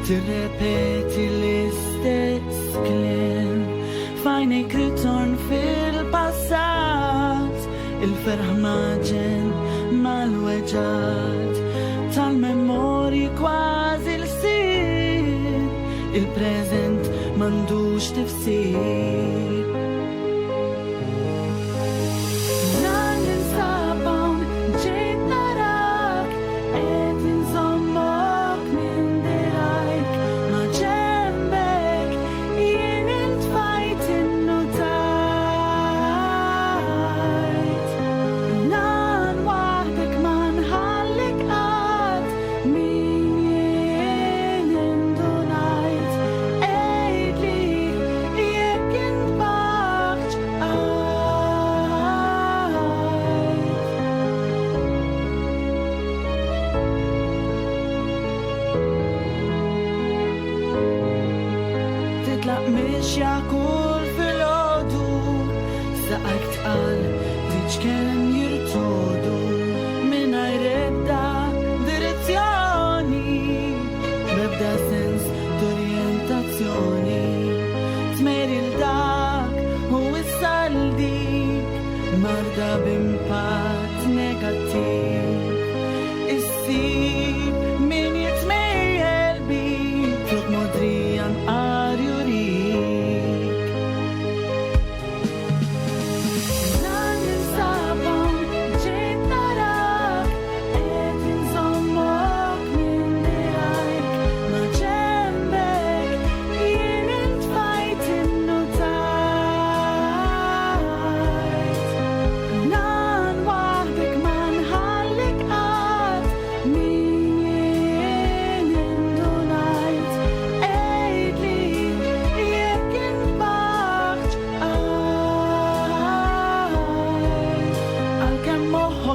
tirrepeti l-istess kliem f'għajnejk ritorn fil-passat il-ferħ maġen mal-weġat tal-memorji kważi l-sir il-preżent m'għandux tifsir. Mixja kull fil-ħodu saqajk tqal diċ kem jirtodu minnajr ebda direzzjoni bebda sens d'orientazzjoni tmer il-dak u s-saldik marda b'impatt negattiv issib min jitmejjel bik flok modrijan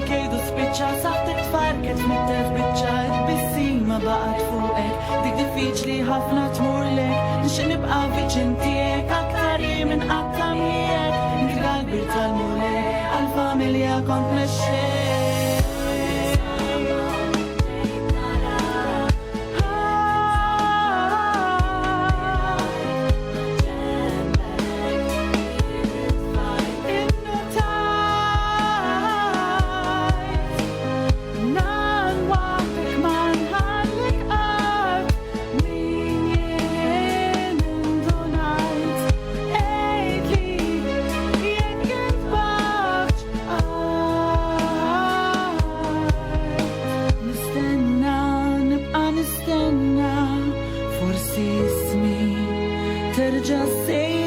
Kejdu spiċċa saħtek tfarket mit-tef biċċa bissima baqat fuqek dik diffiċli ħafna tmurlek nixin nibqa' viċin tiegħek aktar minn qatta miegħek inti l-qalbir tal-mulek għall-familja kont mexxek. Forsi ismi terġa' sej